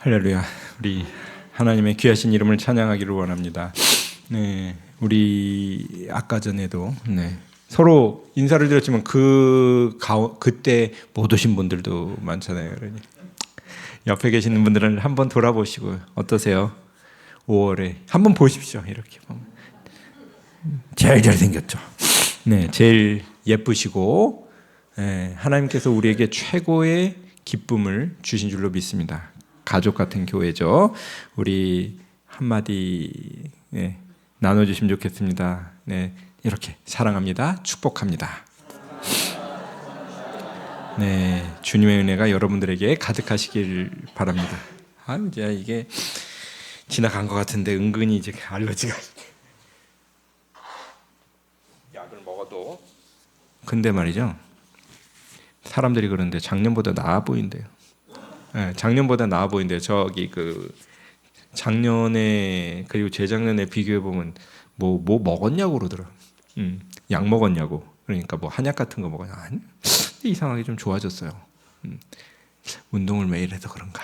할렐루야. 우리 하나님의 귀하신 이름을 찬양하기를 원합니다. 네, 우리 아까 전에도 서로 인사를 드렸지만 그때 못 오신 분들도 많잖아요. 그러니 옆에 계시는 분들은 한번 돌아보시고 어떠세요? 5월에 한번 보십시오. 이렇게 보면 제일 잘생겼죠. 네, 제일 예쁘시고 하나님께서 우리에게 최고의 기쁨을 주신 줄로 믿습니다. 가족 같은 교회죠. 우리 한마디 나눠주시면 좋겠습니다. 네, 이렇게 사랑합니다. 축복합니다. 네, 주님의 은혜가 여러분들에게 가득하시길 바랍니다. 이제 이게 지나간 것 같은데 은근히 이제 알러지가. 약을 먹어도. 근데 말이죠. 사람들이 그러는데 작년보다 나아 보인대요. 네, 작년보다 나아 보인대요. 저기 작년에 그리고 재작년에 비교해 보면 뭐 먹었냐고 그러더라. 약 먹었냐고. 그러니까 뭐 한약 같은 거 먹었냐. 아니, 이상하게 좀 좋아졌어요. 운동을 매일 해서 그런가.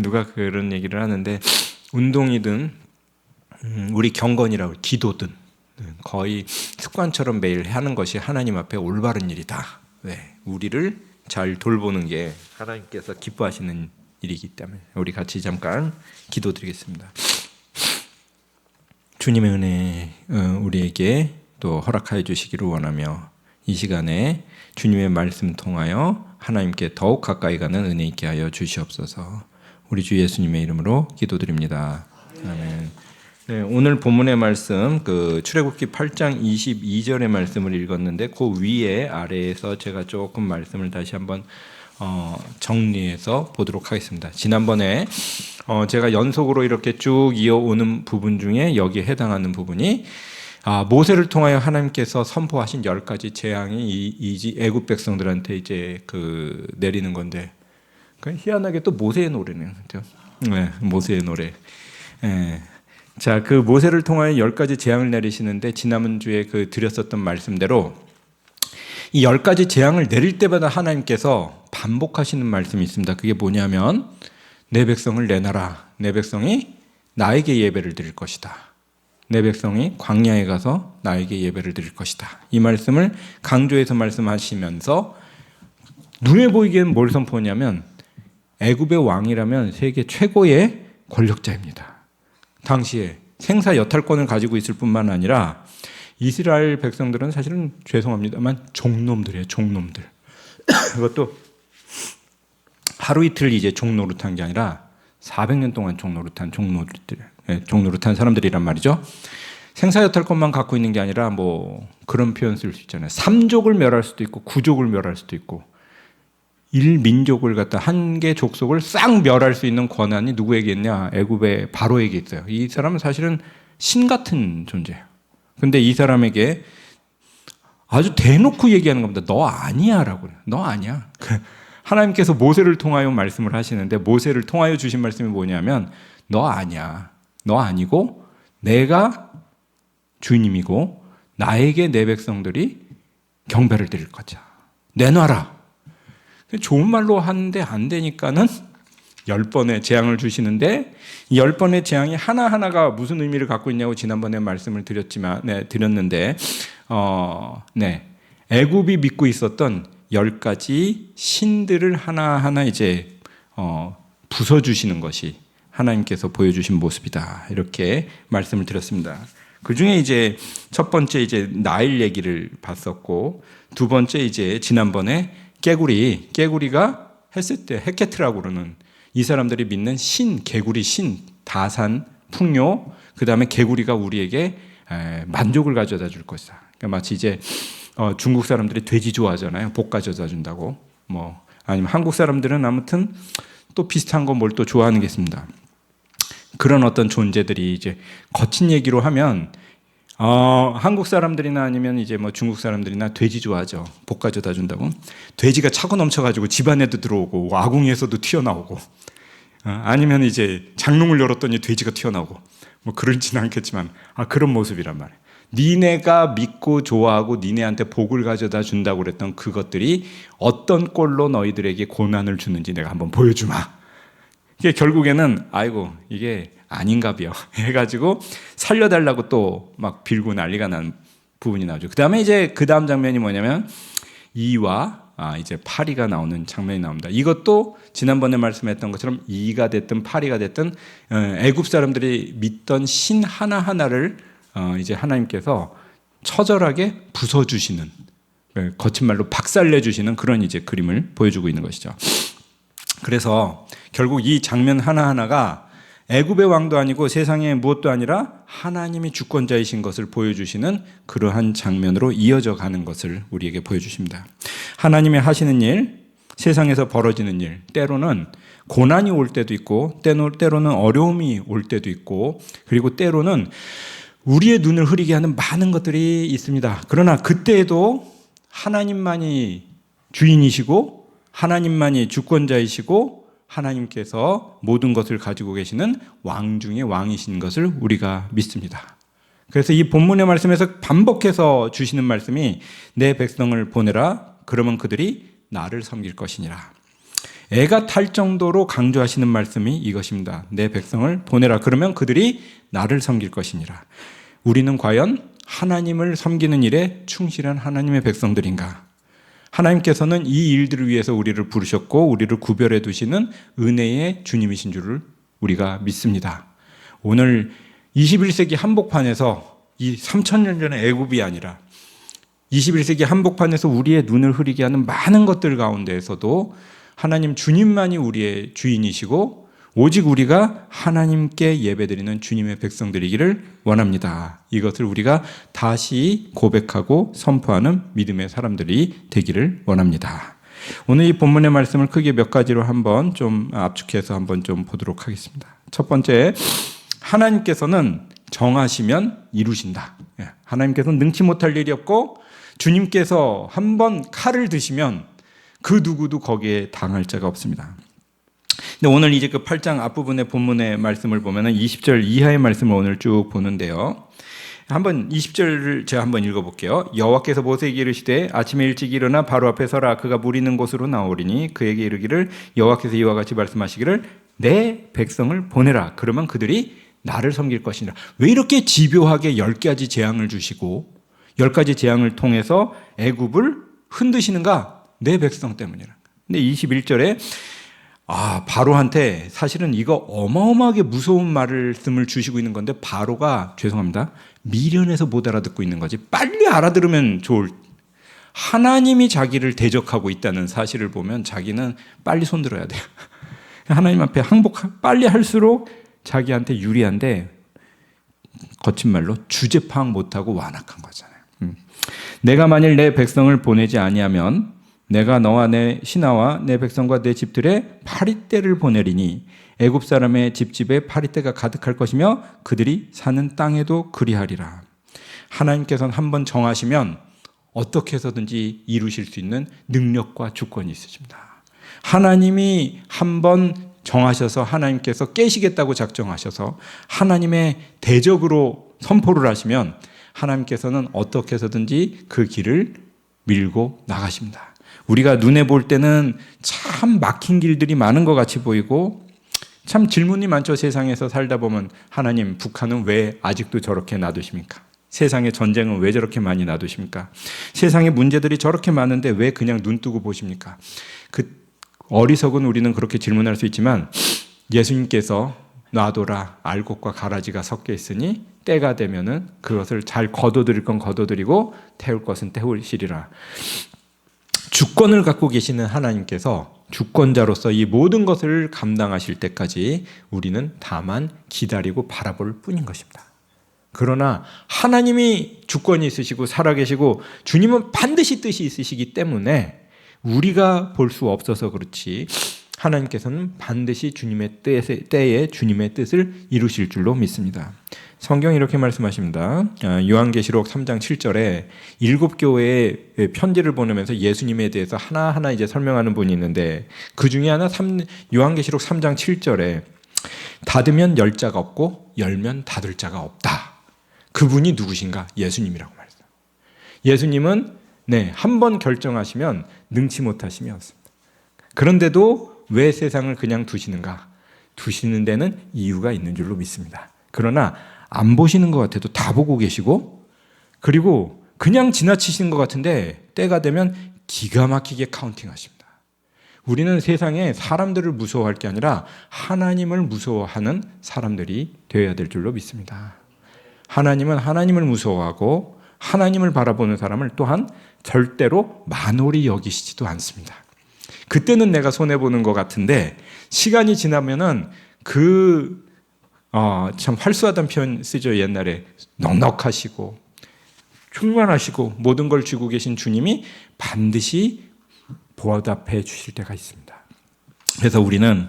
누가 그런 얘기를 하는데 운동이든 우리 경건이라고 기도든 거의 습관처럼 매일 하는 것이 하나님 앞에 올바른 일이다. 네, 우리를 잘 돌보는 게 하나님께서 기뻐하시는 일이기 때문에 우리 같이 잠깐 기도드리겠습니다. 주님의 은혜 우리에게 또 허락하여 주시기를 원하며 이 시간에 주님의 말씀 통하여 하나님께 더욱 가까이 가는 은혜 있게 하여 주시옵소서. 우리 주 예수님의 이름으로 기도드립니다. 아멘. 네, 오늘 본문의 말씀 출애굽기 8장 22절의 말씀을 읽었는데 그 위에 아래에서 제가 조금 말씀을 다시 한번 정리해서 보도록 하겠습니다. 지난번에 제가 연속으로 이렇게 쭉 이어오는 부분 중에 여기에 해당하는 부분이 모세를 통하여 하나님께서 선포하신 10가지 재앙이 애굽 백성들한테 이제 내리는 건데 희한하게 또 모세의 노래네요. 그렇죠? 네, 모세의 노래. 네. 자, 모세를 통하여 10가지 재앙을 내리시는데 지난주에 드렸었던 말씀대로 이 10가지 재앙을 내릴 때마다 하나님께서 반복하시는 말씀이 있습니다. 그게 뭐냐면 내 백성을 내놔라. 내 백성이 나에게 예배를 드릴 것이다. 내 백성이 광야에 가서 나에게 예배를 드릴 것이다. 이 말씀을 강조해서 말씀하시면서 눈에 보이기에는 뭘 선포하냐면 애굽의 왕이라면 세계 최고의 권력자입니다. 당시에 생사 여탈권을 가지고 있을 뿐만 아니라 이스라엘 백성들은 사실은 죄송합니다만 종놈들이에요. 종놈들. 그것도 하루 이틀 이제 종노릇한 게 아니라 400년 동안 종노릇한 사람들이란 말이죠. 생사 여탈권만 갖고 있는 게 아니라 뭐 그런 표현 쓸 수 있잖아요. 3족을 멸할 수도 있고 9족을 멸할 수도 있고 1민족을 갖다 한 개 족속을 싹 멸할 수 있는 권한이 누구에게 있냐? 애굽의 바로에게 있어요. 이 사람은 사실은 신 같은 존재예요. 근데 이 사람에게 아주 대놓고 얘기하는 겁니다. 너 아니야라고 그래요. 너 아니야. 하나님께서 모세를 통하여 말씀을 하시는데 모세를 통하여 주신 말씀이 뭐냐면 너 아니야. 너 아니고 내가 주님이고 나에게 내 백성들이 경배를 드릴 거자. 내놔라. 좋은 말로 하는데 안 되니까는 10번의 재앙을 주시는데 이 10번의 재앙이 하나하나가 무슨 의미를 갖고 있냐고 지난번에 말씀을 드렸는데 애굽이 믿고 있었던 10가지 신들을 하나하나 이제 부숴주시는 것이 하나님께서 보여주신 모습이다. 이렇게 말씀을 드렸습니다. 그 중에 이제 첫 번째 이제 나일 얘기를 봤었고 두 번째 이제 지난번에 개구리가 했을 때 헤케트라고 그러는 이 사람들이 믿는 신, 개구리 신, 다산, 풍요, 그 다음에 개구리가 우리에게 만족을 가져다 줄 것이다. 그러니까 마치 이제 중국 사람들이 돼지 좋아하잖아요. 복 가져다 준다고. 아니면 한국 사람들은 아무튼 또 비슷한 거 뭘 또 좋아하는 게 있습니다. 그런 어떤 존재들이 이제 거친 얘기로 하면 한국 사람들이나 아니면 이제 중국 사람들이나 돼지 좋아하죠. 복 가져다 준다고. 돼지가 차고 넘쳐가지고 집안에도 들어오고 아궁이에서도 튀어나오고 아니면 이제 장롱을 열었더니 돼지가 튀어나오고 그러진 않겠지만 그런 모습이란 말이에요. 니네가 믿고 좋아하고 니네한테 복을 가져다 준다고 그랬던 그것들이 어떤 꼴로 너희들에게 고난을 주는지 내가 한번 보여주마. 이게 결국에는 아이고 이게 아닌가벼 해가지고 살려달라고 또 막 빌고 난리가 난 부분이 나오죠. 그 다음에 이제 그 다음 장면이 뭐냐면 2와 이제 8이가 나오는 장면이 나옵니다. 이것도 지난번에 말씀했던 것처럼 2가 됐든 8이가 됐든 애굽 사람들이 믿던 신 하나하나를 이제 하나님께서 처절하게 부숴주시는, 거친 말로 박살내주시는 그런 이제 그림을 보여주고 있는 것이죠. 그래서 결국 이 장면 하나하나가 애굽의 왕도 아니고 세상의 무엇도 아니라 하나님이 주권자이신 것을 보여주시는 그러한 장면으로 이어져 가는 것을 우리에게 보여주십니다. 하나님의 하시는 일, 세상에서 벌어지는 일, 때로는 고난이 올 때도 있고 때로는 어려움이 올 때도 있고 그리고 때로는 우리의 눈을 흐리게 하는 많은 것들이 있습니다. 그러나 그때에도 하나님만이 주인이시고 하나님만이 주권자이시고 하나님께서 모든 것을 가지고 계시는 왕 중의 왕이신 것을 우리가 믿습니다. 그래서 이 본문의 말씀에서 반복해서 주시는 말씀이 내 백성을 보내라 그러면 그들이 나를 섬길 것이니라. 애가 탈 정도로 강조하시는 말씀이 이것입니다. 내 백성을 보내라 그러면 그들이 나를 섬길 것이니라. 우리는 과연 하나님을 섬기는 일에 충실한 하나님의 백성들인가? 하나님께서는 이 일들을 위해서 우리를 부르셨고 우리를 구별해 두시는 은혜의 주님이신 줄을 우리가 믿습니다. 오늘 21세기 한복판에서 이 3000년 전의 애굽이 아니라 21세기 한복판에서 우리의 눈을 흐리게 하는 많은 것들 가운데에서도 하나님 주님만이 우리의 주인이시고 오직 우리가 하나님께 예배드리는 주님의 백성들이기를 원합니다. 이것을 우리가 다시 고백하고 선포하는 믿음의 사람들이 되기를 원합니다. 오늘 이 본문의 말씀을 크게 몇 가지로 한번 좀 압축해서 한번 좀 보도록 하겠습니다. 첫 번째, 하나님께서는 정하시면 이루신다. 하나님께서는 능치 못할 일이 없고 주님께서 한번 칼을 드시면 그 누구도 거기에 당할 자가 없습니다. 근데 오늘 이제 그 8장 앞부분의 본문의 말씀을 보면은 20절 이하의 말씀을 오늘 쭉 보는데요. 한번 20절을 제가 한번 읽어볼게요. 여호와께서 모세에게 이르시되 아침에 일찍 일어나 바로 앞에 서라. 그가 물 있는 곳으로 나오리니 그에게 이르기를 여호와께서 이와 같이 말씀하시기를 내 백성을 보내라. 그러면 그들이 나를 섬길 것이니라. 왜 이렇게 집요하게 10가지 재앙을 주시고 10가지 재앙을 통해서 애굽을 흔드시는가? 내 백성 때문이라. 근데 21절에 바로한테 사실은 이거 어마어마하게 무서운 말씀을 주시고 있는 건데 바로가 죄송합니다. 미련해서 못 알아듣고 있는 거지. 빨리 알아들으면 좋을. 하나님이 자기를 대적하고 있다는 사실을 보면 자기는 빨리 손들어야 돼요. 하나님 앞에 항복 빨리 할수록 자기한테 유리한데 거친 말로 주제 파악 못하고 완악한 거잖아요. 내가 만일 내 백성을 보내지 아니하면 내가 너와 내 신하와 내 백성과 내 집들에 파리떼를 보내리니 애굽 사람의 집집에 파리떼가 가득할 것이며 그들이 사는 땅에도 그리하리라. 하나님께서는 한번 정하시면 어떻게 해서든지 이루실 수 있는 능력과 주권이 있으십니다. 하나님이 한번 정하셔서 하나님께서 깨시겠다고 작정하셔서 하나님의 대적으로 선포를 하시면 하나님께서는 어떻게 해서든지 그 길을 밀고 나가십니다. 우리가 눈에 볼 때는 참 막힌 길들이 많은 것 같이 보이고 참 질문이 많죠. 세상에서 살다 보면 하나님, 북한은 왜 아직도 저렇게 놔두십니까? 세상의 전쟁은 왜 저렇게 많이 놔두십니까? 세상의 문제들이 저렇게 많은데 왜 그냥 눈 뜨고 보십니까? 그 어리석은 우리는 그렇게 질문할 수 있지만 예수님께서 놔둬라, 알곡과 가라지가 섞여 있으니 때가 되면은 그것을 잘 거둬들일 건 거둬들이고 태울 것은 태우시리라. 주권을 갖고 계시는 하나님께서 주권자로서 이 모든 것을 감당하실 때까지 우리는 다만 기다리고 바라볼 뿐인 것입니다. 그러나 하나님이 주권이 있으시고 살아계시고 주님은 반드시 뜻이 있으시기 때문에 우리가 볼 수 없어서 그렇지 하나님께서는 반드시 주님의 때에 주님의 뜻을 이루실 줄로 믿습니다. 성경이 이렇게 말씀하십니다. 요한계시록 3장 7절에 7교회에 편지를 보내면서 예수님에 대해서 하나하나 이제 설명하는 분이 있는데 그 중에 하나 요한계시록 3장 7절에 닫으면 열 자가 없고 열면 닫을 자가 없다. 그분이 누구신가? 예수님이라고 말했어요. 예수님은 한 번 결정하시면 능치 못하심이 없습니다. 그런데도 왜 세상을 그냥 두시는가? 두시는 데는 이유가 있는 줄로 믿습니다. 그러나 안 보시는 것 같아도 다 보고 계시고, 그리고 그냥 지나치시는 것 같은데 때가 되면 기가 막히게 카운팅하십니다. 우리는 세상에 사람들을 무서워할 게 아니라 하나님을 무서워하는 사람들이 되어야 될 줄로 믿습니다. 하나님은 하나님을 무서워하고 하나님을 바라보는 사람을 또한 절대로 만홀히 여기시지도 않습니다. 그때는 내가 손해보는 것 같은데 시간이 지나면은 참 활수하다는 표현 쓰죠. 옛날에 넉넉하시고 충만하시고 모든 걸 쥐고 계신 주님이 반드시 보답해 주실 때가 있습니다. 그래서 우리는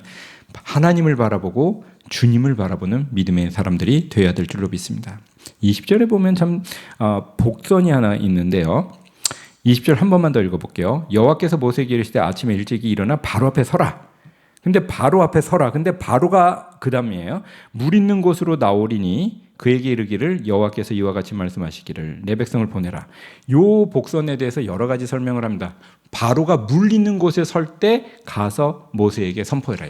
하나님을 바라보고 주님을 바라보는 믿음의 사람들이 되어야 될 줄로 믿습니다. 20절에 보면 참 복선이 하나 있는데요. 20절 한 번만 더 읽어볼게요. 여호와께서 모세에게 이르시되 아침에 일찍이 일어나 바로 앞에 서라. 근데 바로 앞에 서라. 근데 바로가 그 다음이에요. 물 있는 곳으로 나오리니 그에게 이르기를 여호와께서 이와 같이 말씀하시기를 내 백성을 보내라. 요 복선에 대해서 여러 가지 설명을 합니다. 바로가 물 있는 곳에 설 때 가서 모세에게 선포해라.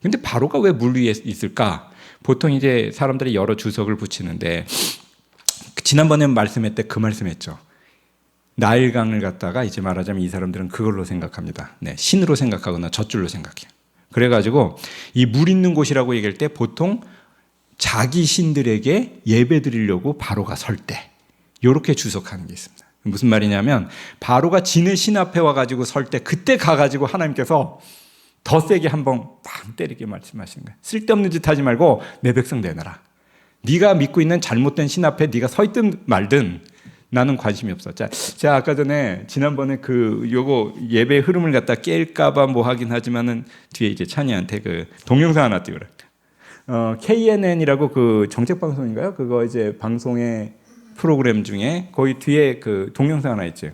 근데 바로가 왜 물 위에 있을까? 보통 이제 사람들이 여러 주석을 붙이는데 지난번에 말씀했을 때 그 말씀했죠. 나일강을 갖다가 이제 말하자면 이 사람들은 그걸로 생각합니다. 네, 신으로 생각하거나 젖줄로 생각해요. 그래가지고 이 물 있는 곳이라고 얘기할 때 보통 자기 신들에게 예배 드리려고 바로가 설 때 이렇게 주석하는 게 있습니다. 무슨 말이냐면 바로가 지네 신 앞에 와가지고 설 때 그때 가가지고 하나님께서 더 세게 한번 팡 때리게 말씀하시는 거예요. 쓸데없는 짓 하지 말고 내 백성 내놔라. 네가 믿고 있는 잘못된 신 앞에 네가 서 있든 말든 나는 관심이 없어. 자, 제가 아까 전에 지난번에 요거 예배 흐름을 갖다 깰까봐 뭐 하긴 하지만은 뒤에 이제 찬이한테 그 동영상 하나 띄우라. KNN이라고 그 정책 방송인가요? 그거 이제 방송의 프로그램 중에 거기 뒤에 그 동영상 하나 있죠.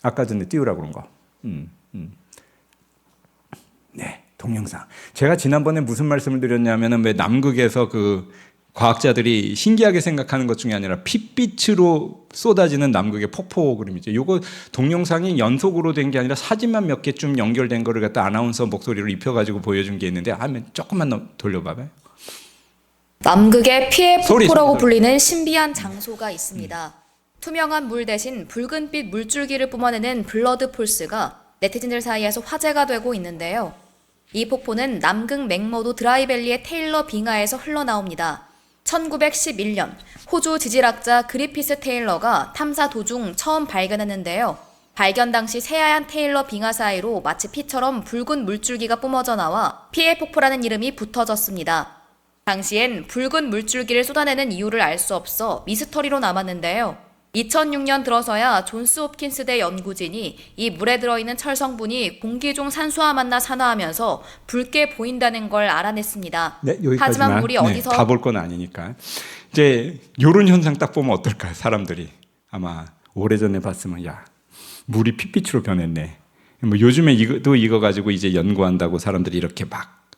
아까 전에 띄우라 그런 거. 네, 동영상. 제가 지난번에 무슨 말씀을 드렸냐면은 왜 남극에서 그 과학자들이 신기하게 생각하는 것 중에 아니라 핏빛으로 쏟아지는 남극의 폭포 그림이죠. 요거 동영상이 연속으로 된 게 아니라 사진만 몇 개쯤 연결된 거를 갖다 아나운서 목소리로 입혀가지고 보여준 게 있는데 조금만 돌려봐봐요. 남극의 피해 폭포라고 불리는 신비한 장소가 있습니다. 투명한 물 대신 붉은빛 물줄기를 뿜어내는 블러드 폴스가 네티즌들 사이에서 화제가 되고 있는데요. 이 폭포는 남극 맥머도 드라이밸리의 테일러 빙하에서 흘러나옵니다. 1911년 호주 지질학자 그리피스 테일러가 탐사 도중 처음 발견했는데요. 발견 당시 새하얀 테일러 빙하 사이로 마치 피처럼 붉은 물줄기가 뿜어져 나와 피해 폭포라는 이름이 붙어졌습니다. 당시엔 붉은 물줄기를 쏟아내는 이유를 알 수 없어 미스터리로 남았는데요. 2006년 들어서야 존스 홉킨스대 연구진이 이 물에 들어있는 철 성분이 공기 중 산소와 만나 산화하면서 붉게 보인다는 걸 알아냈습니다. 네, 여기까지만. 하지만 물이 어디서 다 볼 건 아니니까. 이제 이런 현상 딱 보면 어떨까요? 사람들이 아마 오래전에 봤으면 야 물이 핏빛으로 변했네. 뭐 요즘에 이거 가지고 이제 연구한다고 사람들이 이렇게 막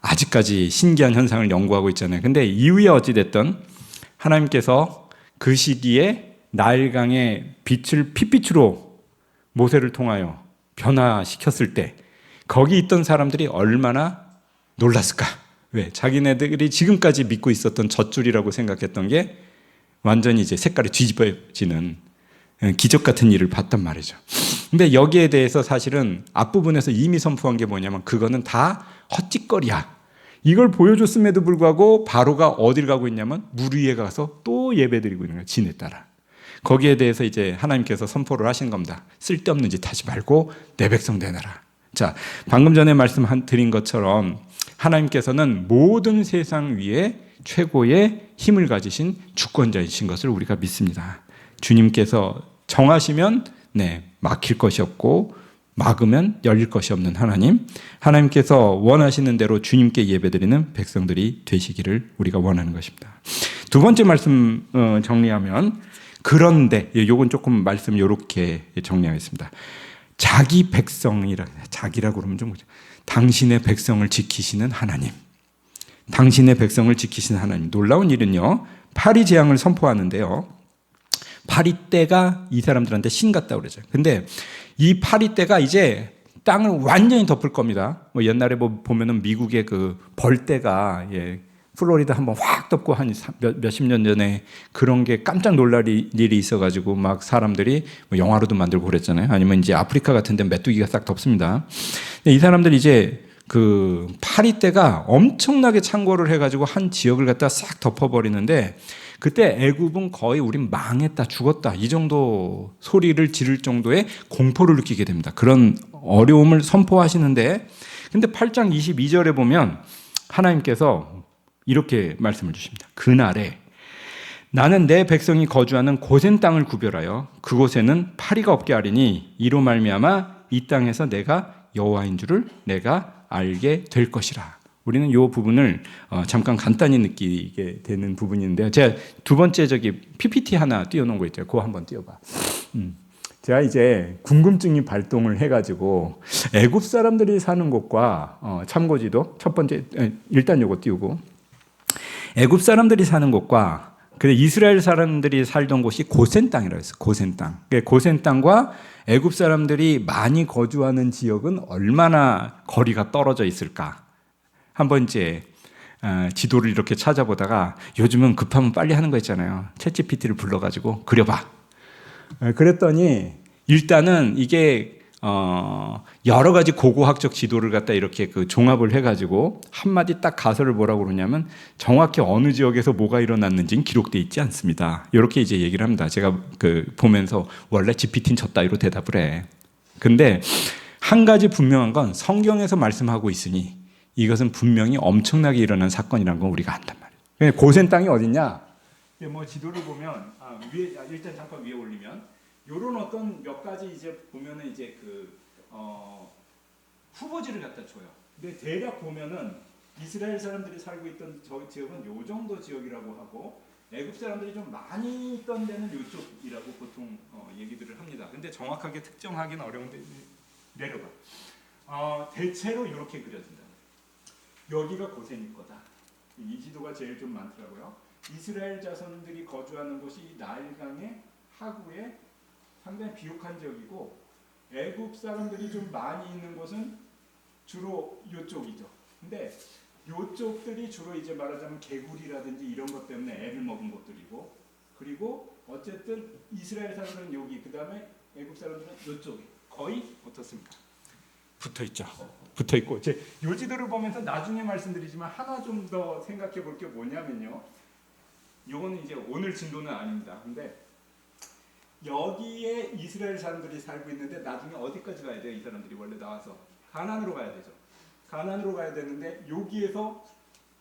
아직까지 신기한 현상을 연구하고 있잖아요. 근데 이후에 어찌됐든 하나님께서 그 시기에 나일강의 빛을 핏빛으로 모세를 통하여 변화시켰을 때 거기 있던 사람들이 얼마나 놀랐을까? 왜? 자기네들이 지금까지 믿고 있었던 젖줄이라고 생각했던 게 완전히 이제 색깔이 뒤집어지는 기적 같은 일을 봤단 말이죠. 근데 여기에 대해서 사실은 앞부분에서 이미 선포한 게 뭐냐면 그거는 다 헛짓거리야. 이걸 보여줬음에도 불구하고 바로가 어딜 가고 있냐면 물 위에 가서 또 예배드리고 있는 거예요. 진에 따라. 거기에 대해서 이제 하나님께서 선포를 하신 겁니다. 쓸데없는 짓 하지 말고 내 백성 내놔라. 자, 방금 전에 말씀드린 것처럼 하나님께서는 모든 세상 위에 최고의 힘을 가지신 주권자이신 것을 우리가 믿습니다. 주님께서 정하시면 막힐 것이 없고 막으면 열릴 것이 없는 하나님께서 원하시는 대로 주님께 예배드리는 백성들이 되시기를 우리가 원하는 것입니다. 두 번째 말씀 정리하면 그런데 요건 조금 말씀 이렇게 정리하겠습니다. 자기 백성이라 자기라고 그러면 좀 당신의 백성을 지키시는 하나님. 당신의 백성을 지키시는 하나님. 놀라운 일은요. 파리 재앙을 선포하는데요. 파리 때가 이 사람들한테 신 같다고 그러죠. 근데 이 파리 때가 이제 땅을 완전히 덮을 겁니다. 뭐 옛날에 뭐 보면은 미국의 그 벌떼가 플로리다 한번 확 덮고 한 몇십 년 전에 그런 게 깜짝 놀랄 일이 있어가지고 막 사람들이 뭐 영화로도 만들고 그랬잖아요. 아니면 이제 아프리카 같은 데 메뚜기가 싹 덮습니다. 이 사람들이 이제 그 파리떼가 엄청나게 창궐을 해가지고 한 지역을 갖다 싹 덮어버리는데 그때 애굽은 거의 우린 망했다 죽었다 이 정도 소리를 지를 정도의 공포를 느끼게 됩니다. 그런 어려움을 선포하시는데 근데 8장 22절에 보면 하나님께서 이렇게 말씀을 주십니다. 그날에 나는 내 백성이 거주하는 고센 땅을 구별하여 그곳에는 파리가 없게 하리니 이로 말미암아 이 땅에서 내가 여호와인 줄을 내가 알게 될 것이라. 우리는 이 부분을 잠깐 간단히 느끼게 되는 부분인데요. 제가 두 번째 PPT 하나 띄워놓은 거 있죠. 그거 한번 띄워봐. 제가 이제 궁금증이 발동을 해가지고 애굽 사람들이 사는 곳과 참고지도 첫 번째 일단 요거 띄우고 애굽 사람들이 사는 곳과 이스라엘 사람들이 살던 곳이 고센 땅이라고 했어요. 고센 땅. 고센 땅과 애굽 사람들이 많이 거주하는 지역은 얼마나 거리가 떨어져 있을까? 한번 이제 지도를 이렇게 찾아보다가 요즘은 급하면 빨리 하는 거 있잖아요. 챗GPT를 불러가지고 그려봐. 그랬더니 일단은 이게 여러 가지 고고학적 지도를 갖다 이렇게 그 종합을 해가지고 한마디 딱 가설을 뭐라고 그러냐면 정확히 어느 지역에서 뭐가 일어났는지는 기록되어 있지 않습니다. 이렇게 이제 얘기를 합니다. 제가 그 보면서 원래 GPT는 저 따위로 대답을 해. 근데 한 가지 분명한 건 성경에서 말씀하고 있으니 이것은 분명히 엄청나게 일어난 사건이라는 건 우리가 안단 말이에요. 고센 땅이 어딨냐? 뭐 지도를 보면 위에 일단 잠깐 위에 올리면. 요런 어떤 몇 가지 이제 보면은 이제 후보지를 갖다 줘요. 근데 대략 보면은 이스라엘 사람들이 살고 있던 저 지역은 요 정도 지역이라고 하고 애굽 사람들이 좀 많이 있던 데는 요쪽이라고 보통 얘기들을 합니다. 근데 정확하게 특정하기는 어려운데 내려가. 대체로 이렇게 그려진다. 여기가 고센일 거다. 이 지도가 제일 좀 많더라고요. 이스라엘 자손들이 거주하는 곳이 나일강의 하구에 상당히 비옥한 지역이고 애굽 사람들이 좀 많이 있는 곳은 주로 이쪽이죠. 근데 이쪽들이 주로 이제 말하자면 개구리라든지 이런 것 때문에 애를 먹은 곳들이고 그리고 어쨌든 이스라엘 사람들은 여기 그 다음에 애굽 사람들은 이쪽에 거의 어떻습니까? 붙어있죠. 붙어있고 이 지도를 보면서 나중에 말씀드리지만 하나 좀 더 생각해 볼 게 뭐냐면요. 이거는 이제 오늘 진도는 아닙니다. 근데 여기에 이스라엘 사람들이 살고 있는데 나중에 어디까지 가야 돼요? 이 사람들이 원래 나와서 가나안으로 가야 되죠. 가나안으로 가야 되는데 여기에서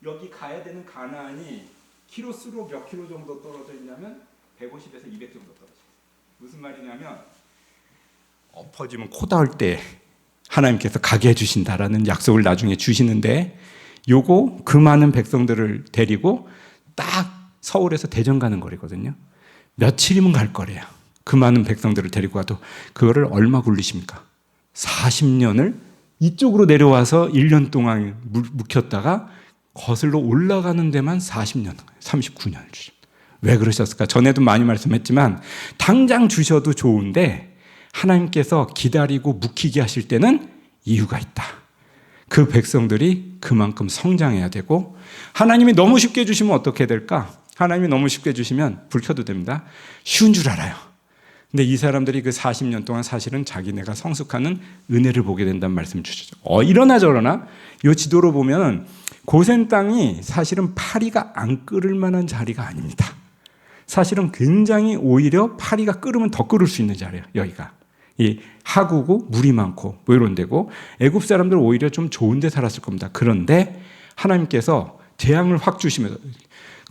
여기 가야 되는 가나안이 키로수로 몇 킬로 정도 떨어져 있냐면 150에서 200 정도 떨어져요. 무슨 말이냐면 엎어지면 코 닿을 때 하나님께서 가게 해주신다라는 약속을 나중에 주시는데 요거 그 많은 백성들을 데리고 딱 서울에서 대전 가는 거리거든요. 며칠이면 갈 거래요. 그 많은 백성들을 데리고 가도 그거를 얼마 굴리십니까? 40년을 이쪽으로 내려와서 1년 동안 묵혔다가 거슬러 올라가는 데만 40년, 39년을 주십니다. 왜 그러셨을까? 전에도 많이 말씀했지만 당장 주셔도 좋은데 하나님께서 기다리고 묵히게 하실 때는 이유가 있다. 그 백성들이 그만큼 성장해야 되고 하나님이 너무 쉽게 주시면 어떻게 될까? 하나님이 너무 쉽게 주시면 불 켜도 됩니다. 쉬운 줄 알아요. 근데 이 사람들이 그 40년 동안 사실은 자기네가 성숙하는 은혜를 보게 된다는 말씀을 주시죠. 이러나 저러나 이 지도로 보면 고센 땅이 사실은 파리가 안 끓을 만한 자리가 아닙니다. 사실은 굉장히 오히려 파리가 끓으면 더 끓을 수 있는 자리예요. 여기가. 이 하구고 물이 많고 뭐 이런 데고 애굽 사람들은 오히려 좀 좋은 데 살았을 겁니다. 그런데 하나님께서 재앙을 확 주시면서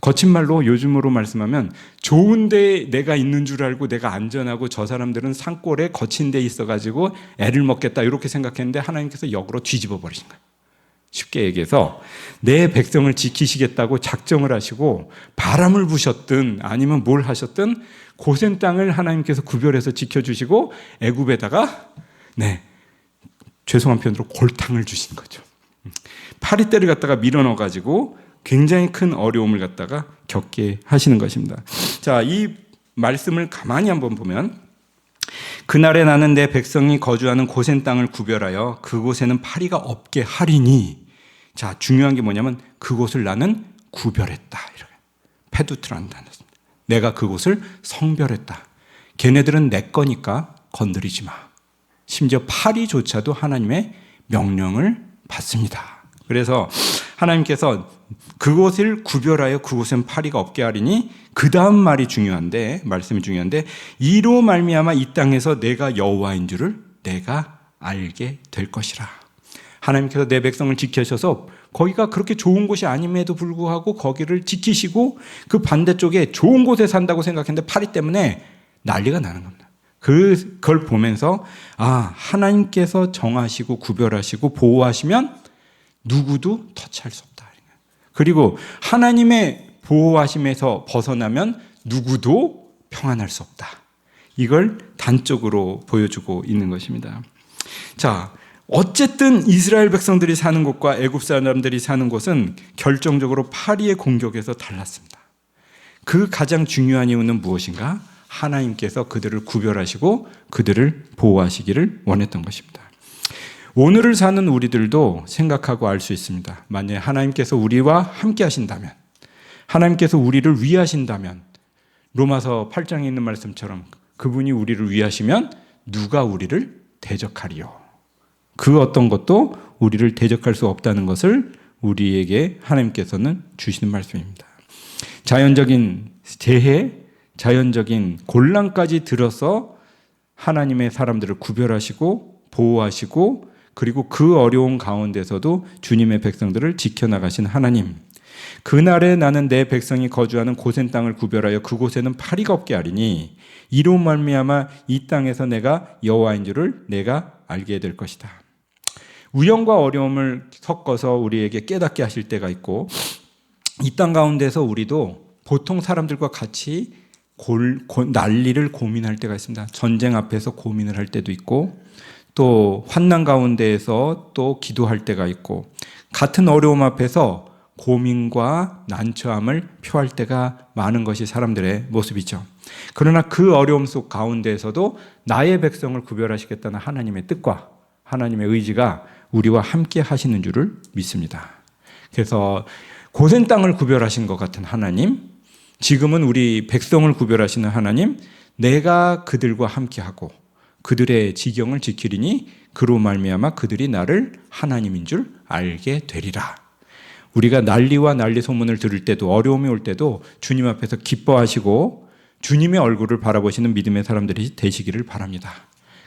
거친 말로 요즘으로 말씀하면 좋은 데 내가 있는 줄 알고 내가 안전하고 저 사람들은 산골에 거친 데 있어가지고 애를 먹겠다 이렇게 생각했는데 하나님께서 역으로 뒤집어 버리신 거예요. 쉽게 얘기해서 내 백성을 지키시겠다고 작정을 하시고 바람을 부셨든 아니면 뭘 하셨든 고센 땅을 하나님께서 구별해서 지켜주시고 애굽에다가 죄송한 표현으로 골탕을 주신 거죠. 파리떼를 갖다가 밀어넣어가지고 굉장히 큰 어려움을 갖다가 겪게 하시는 것입니다. 자, 이 말씀을 가만히 한번 보면 그날에 나는 내 백성이 거주하는 고센 땅을 구별하여 그곳에는 파리가 없게 하리니. 자, 중요한 게 뭐냐면 그곳을 나는 구별했다. 이렇게. 페두트라는 단어입니다. 내가 그곳을 성별했다. 걔네들은 내 거니까 건드리지 마. 심지어 파리조차도 하나님의 명령을 받습니다. 그래서 하나님께서 그곳을 구별하여 그곳엔 파리가 없게 하리니, 그 다음 말이 중요한데, 말씀이 중요한데, 이로 말미암아 이 땅에서 내가 여호와인 줄을 내가 알게 될 것이라. 하나님께서 내 백성을 지켜셔서 거기가 그렇게 좋은 곳이 아님에도 불구하고 거기를 지키시고 그 반대쪽에 좋은 곳에 산다고 생각했는데 파리 때문에 난리가 나는 겁니다. 그걸 보면서 하나님께서 정하시고 구별하시고 보호하시면 누구도 터치할 수 없다. 그리고 하나님의 보호하심에서 벗어나면 누구도 평안할 수 없다. 이걸 단적으로 보여주고 있는 것입니다. 자, 어쨌든 이스라엘 백성들이 사는 곳과 애굽 사람들이 사는 곳은 결정적으로 파리의 공격에서 달랐습니다. 그 가장 중요한 이유는 무엇인가? 하나님께서 그들을 구별하시고 그들을 보호하시기를 원했던 것입니다. 오늘을 사는 우리들도 생각하고 알 수 있습니다. 만약에 하나님께서 우리와 함께 하신다면, 하나님께서 우리를 위하신다면, 로마서 8장에 있는 말씀처럼 그분이 우리를 위하시면 누가 우리를 대적하리요? 그 어떤 것도 우리를 대적할 수 없다는 것을 우리에게 하나님께서는 주시는 말씀입니다. 자연적인 재해, 자연적인 곤란까지 들어서 하나님의 사람들을 구별하시고 보호하시고, 그리고 그 어려운 가운데서도 주님의 백성들을 지켜나가신 하나님. 그날에 나는 내 백성이 거주하는 고센 땅을 구별하여 그곳에는 파리가 없게 하리니, 이로 말미암아 이 땅에서 내가 여호와인 줄을 내가 알게 될 것이다. 우연과 어려움을 섞어서 우리에게 깨닫게 하실 때가 있고, 이 땅 가운데서 우리도 보통 사람들과 같이 난리를 고민할 때가 있습니다. 전쟁 앞에서 고민을 할 때도 있고, 또 환난 가운데에서 또 기도할 때가 있고, 같은 어려움 앞에서 고민과 난처함을 표할 때가 많은 것이 사람들의 모습이죠. 그러나 그 어려움 속 가운데에서도 나의 백성을 구별하시겠다는 하나님의 뜻과 하나님의 의지가 우리와 함께 하시는 줄을 믿습니다. 그래서 고센 땅을 구별하신 것 같은 하나님, 지금은 우리 백성을 구별하시는 하나님, 내가 그들과 함께하고 그들의 지경을 지키리니 그로 말미암아 그들이 나를 하나님인 줄 알게 되리라. 우리가 난리와 난리 소문을 들을 때도, 어려움이 올 때도 주님 앞에서 기뻐하시고 주님의 얼굴을 바라보시는 믿음의 사람들이 되시기를 바랍니다.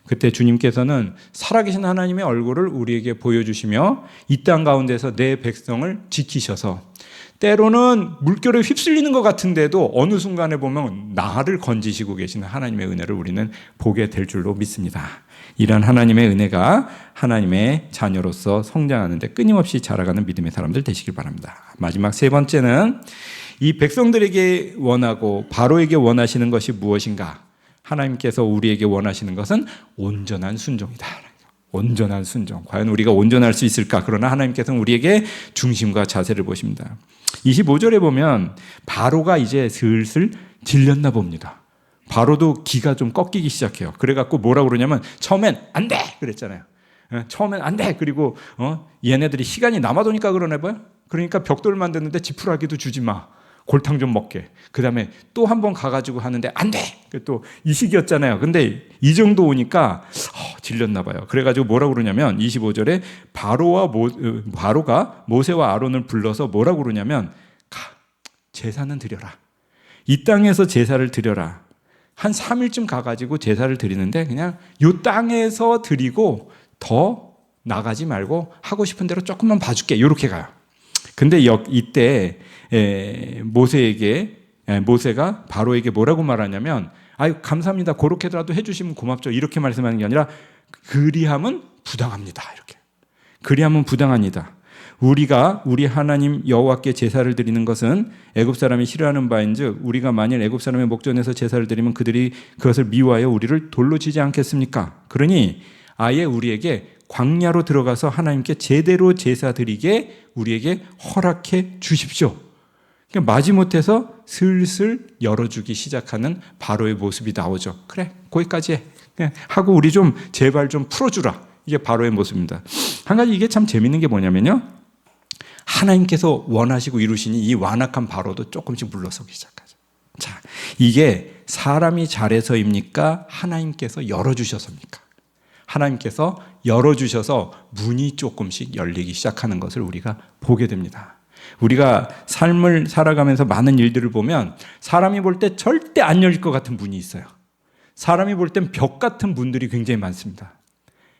그때 주님께서는 살아계신 하나님의 얼굴을 우리에게 보여주시며 이 땅 가운데서 내 백성을 지키셔서, 때로는 물결에 휩쓸리는 것 같은데도 어느 순간에 보면 나를 건지시고 계시는 하나님의 은혜를 우리는 보게 될 줄로 믿습니다. 이런 하나님의 은혜가 하나님의 자녀로서 성장하는 데 끊임없이 자라가는 믿음의 사람들 되시길 바랍니다. 마지막 세 번째는 이 백성들에게 원하고 바로에게 원하시는 것이 무엇인가? 하나님께서 우리에게 원하시는 것은 온전한 순종이다. 온전한 순종. 과연 우리가 온전할 수 있을까? 그러나 하나님께서는 우리에게 중심과 자세를 보십니다. 25절에 보면 바로가 이제 슬슬 질렸나 봅니다. 바로도 기가 좀 꺾이기 시작해요. 그래갖고 뭐라고 그러냐면 처음엔 안 돼! 그랬잖아요. 처음엔 안 돼! 그리고 얘네들이 시간이 남아도니까 그러나 봐요. 그러니까 벽돌 만드는데 지푸라기도 주지 마. 골탕 좀 먹게. 그 다음에 또 한 번 가가지고 하는데 안 돼! 또 이 시기였잖아요. 근데 이 정도 오니까 질렸나 봐요. 그래가지고 뭐라고 그러냐면 25절에 바로가 모세와 아론을 불러서 뭐라고 그러냐면 제사는 드려라. 이 땅에서 제사를 드려라. 한 3일쯤 가가지고 제사를 드리는데 그냥 이 땅에서 드리고 더 나가지 말고 하고 싶은 대로 조금만 봐줄게. 이렇게 가요. 근데 이때 모세가 바로에게 뭐라고 말하냐면 감사합니다. 그렇게라도 해주시면 고맙죠. 이렇게 말씀하는 게 아니라 그리함은 부당합니다. 이렇게. 그리함은 부당합니다. 우리가 우리 하나님 여호와께 제사를 드리는 것은 애굽 사람이 싫어하는 바인즉 우리가 만일 애굽 사람의 목전에서 제사를 드리면 그들이 그것을 미워하여 우리를 돌로 치지 않겠습니까? 그러니 아예 우리에게 광야로 들어가서 하나님께 제대로 제사 드리게 우리에게 허락해 주십시오. 그러니까 마지못해서 슬슬 열어주기 시작하는 바로의 모습이 나오죠. 그래, 거기까지 해. 하고 우리 좀 제발 좀 풀어주라. 이게 바로의 모습입니다. 한 가지 이게 참 재밌는 게 뭐냐면요. 하나님께서 원하시고 이루시니 이 완악한 바로도 조금씩 물러서기 시작하죠. 자, 이게 사람이 잘해서입니까? 하나님께서 열어주셔서입니까? 하나님께서 열어주셔서 문이 조금씩 열리기 시작하는 것을 우리가 보게 됩니다. 우리가 삶을 살아가면서 많은 일들을 보면 사람이 볼 때 절대 안 열릴 것 같은 문이 있어요. 사람이 볼 땐 벽 같은 문들이 굉장히 많습니다.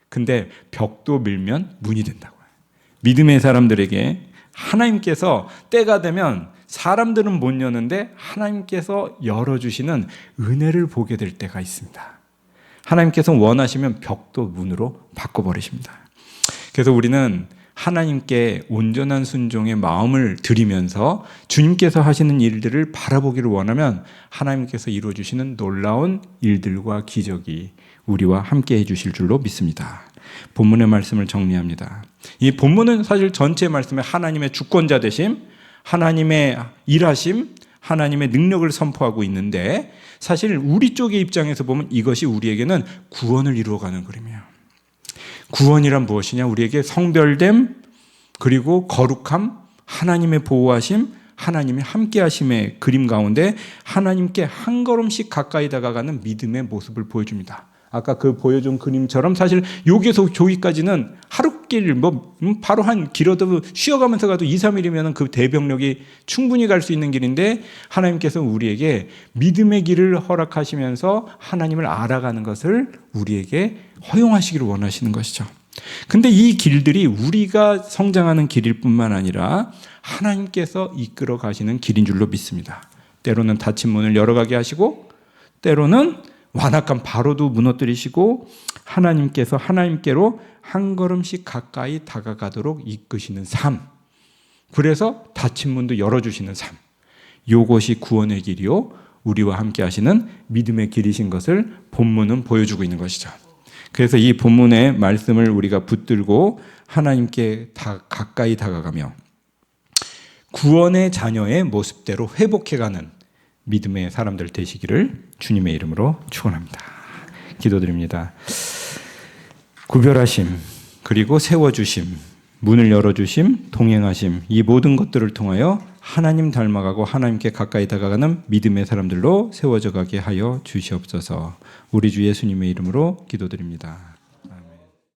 근데 벽도 밀면 문이 된다고요. 믿음의 사람들에게 하나님께서 때가 되면 사람들은 못 여는데 하나님께서 열어주시는 은혜를 보게 될 때가 있습니다. 하나님께서 원하시면 벽도 문으로 바꿔버리십니다. 그래서 우리는 하나님께 온전한 순종의 마음을 드리면서 주님께서 하시는 일들을 바라보기를 원하면 하나님께서 이루어주시는 놀라운 일들과 기적이 우리와 함께 해주실 줄로 믿습니다. 본문의 말씀을 정리합니다. 이 본문은 사실 전체 말씀에 하나님의 주권자 되심, 하나님의 일하심, 하나님의 능력을 선포하고 있는데 사실 우리 쪽의 입장에서 보면 이것이 우리에게는 구원을 이루어가는 그림이에요. 구원이란 무엇이냐? 우리에게 성별됨, 그리고 거룩함, 하나님의 보호하심, 하나님의 함께하심의 그림 가운데 하나님께 한 걸음씩 가까이 다가가는 믿음의 모습을 보여줍니다. 아까 그 보여준 그림처럼 사실 여기에서 저기까지는 하루길 바로 한 길어도 쉬어가면서 가도 2, 3일이면 그 대병력이 충분히 갈 수 있는 길인데 하나님께서 우리에게 믿음의 길을 허락하시면서 하나님을 알아가는 것을 우리에게 허용하시기를 원하시는 것이죠. 근데 이 길들이 우리가 성장하는 길일 뿐만 아니라 하나님께서 이끌어 가시는 길인 줄로 믿습니다. 때로는 닫힌 문을 열어가게 하시고 때로는 완악한 바로도 무너뜨리시고 하나님께서 하나님께로 한 걸음씩 가까이 다가가도록 이끄시는 삶. 그래서 닫힌 문도 열어주시는 삶. 이것이 구원의 길이요 우리와 함께 하시는 믿음의 길이신 것을 본문은 보여주고 있는 것이죠. 그래서 이 본문의 말씀을 우리가 붙들고 하나님께 가까이 다가가며 구원의 자녀의 모습대로 회복해가는 믿음의 사람들 되시기를 주님의 이름으로 축원합니다. 기도드립니다. 구별하심, 그리고 세워주심, 문을 열어주심, 동행하심, 이 모든 것들을 통하여 하나님 닮아가고 하나님께 가까이 다가가는 믿음의 사람들로 세워져 가게 하여 주시옵소서. 우리 주 예수님의 이름으로 기도드립니다.